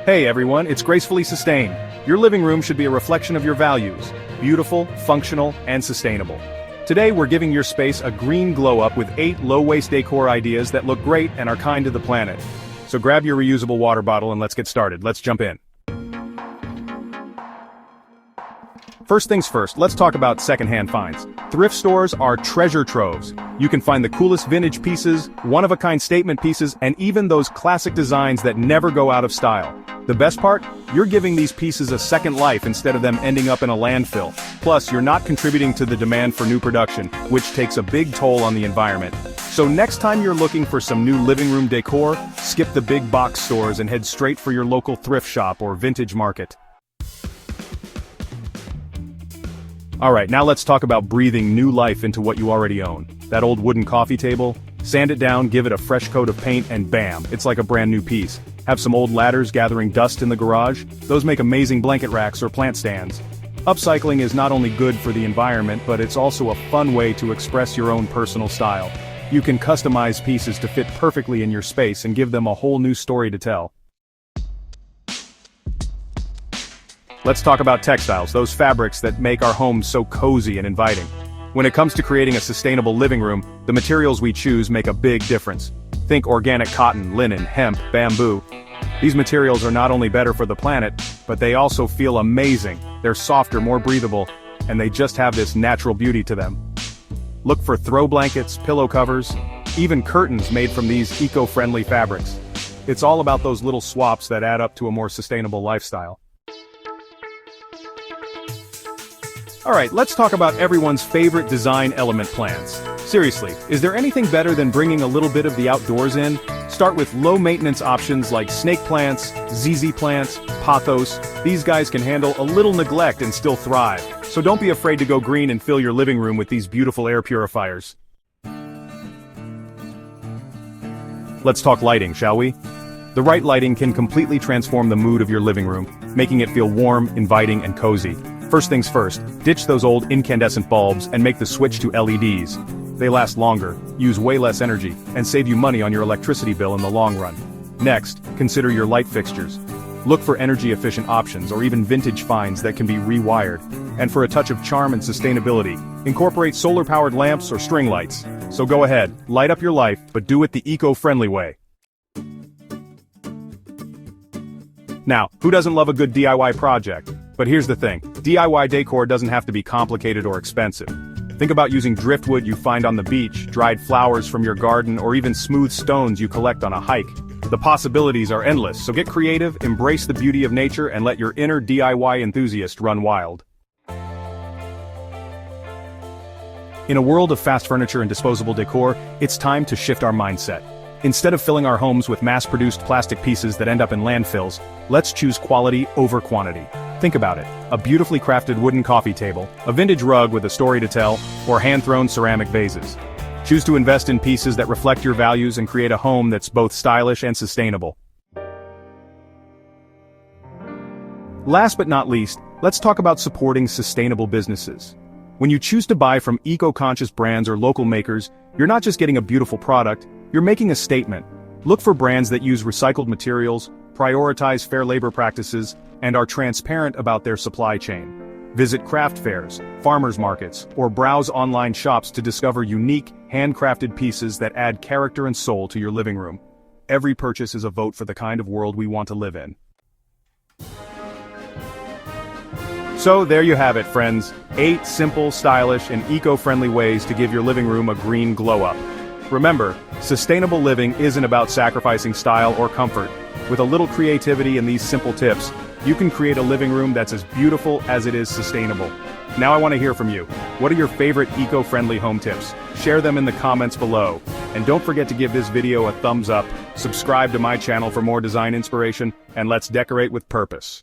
Hey everyone, it's Gracefully Sustained. Your living room should be a reflection of your values: beautiful, functional, and sustainable. Today we're giving your space a green glow-up with 8 low-waste decor ideas that look great and are kind to the planet. So grab your reusable water bottle and let's get started. Let's jump in. First things first, let's talk about secondhand finds. Thrift stores are treasure troves. You can find the coolest vintage pieces, one-of-a-kind statement pieces, and even those classic designs that never go out of style. The best part? You're giving these pieces a second life instead of them ending up in a landfill. Plus, you're not contributing to the demand for new production, which takes a big toll on the environment. So next time you're looking for some new living room decor, skip the big box stores and head straight for your local thrift shop or vintage market. Alright, now let's talk about breathing new life into what you already own. That old wooden coffee table? Sand it down, give it a fresh coat of paint, and bam, it's like a brand new piece. Have some old ladders gathering dust in the garage? Those make amazing blanket racks or plant stands. Upcycling is not only good for the environment, but it's also a fun way to express your own personal style. You can customize pieces to fit perfectly in your space and give them a whole new story to tell. Let's talk about textiles, those fabrics that make our homes so cozy and inviting. When it comes to creating a sustainable living room, the materials we choose make a big difference. Think organic cotton, linen, hemp, bamboo. These materials are not only better for the planet, but they also feel amazing. They're softer, more breathable, and they just have this natural beauty to them. Look for throw blankets, pillow covers, even curtains made from these eco-friendly fabrics. It's all about those little swaps that add up to a more sustainable lifestyle. Alright, let's talk about everyone's favorite design element plants. Seriously, is there anything better than bringing a little bit of the outdoors in? Start with low-maintenance options like snake plants, ZZ plants, pothos. These guys can handle a little neglect and still thrive. So don't be afraid to go green and fill your living room with these beautiful air purifiers. Let's talk lighting, shall we? The right lighting can completely transform the mood of your living room, making it feel warm, inviting, and cozy. First things first, ditch those old incandescent bulbs and make the switch to LEDs. They last longer, use way less energy, and save you money on your electricity bill in the long run. Next, consider your light fixtures. Look for energy-efficient options or even vintage finds that can be rewired. And for a touch of charm and sustainability, incorporate solar-powered lamps or string lights. So go ahead, light up your life, but do it the eco-friendly way. Now, who doesn't love a good DIY project? But here's the thing, DIY decor doesn't have to be complicated or expensive. Think about using driftwood you find on the beach, dried flowers from your garden, or even smooth stones you collect on a hike. The possibilities are endless, so get creative, embrace the beauty of nature, and let your inner DIY enthusiast run wild. In a world of fast furniture and disposable decor, it's time to shift our mindset. Instead of filling our homes with mass-produced plastic pieces that end up in landfills, let's choose quality over quantity. Think about it, a beautifully crafted wooden coffee table, a vintage rug with a story to tell, or hand-thrown ceramic vases. Choose to invest in pieces that reflect your values and create a home that's both stylish and sustainable. Last but not least, let's talk about supporting sustainable businesses. When you choose to buy from eco-conscious brands or local makers, you're not just getting a beautiful product, you're making a statement. Look for brands that use recycled materials, prioritize fair labor practices, and are transparent about their supply chain. Visit craft fairs, farmers markets, or browse online shops to discover unique, handcrafted pieces that add character and soul to your living room. Every purchase is a vote for the kind of world we want to live in. So there you have it, friends. 8 simple, stylish, and eco-friendly ways to give your living room a green glow-up. Remember, sustainable living isn't about sacrificing style or comfort. With a little creativity and these simple tips, you can create a living room that's as beautiful as it is sustainable. Now I want to hear from you. What are your favorite eco-friendly home tips? Share them in the comments below. And don't forget to give this video a thumbs up, subscribe to my channel for more design inspiration, and let's decorate with purpose.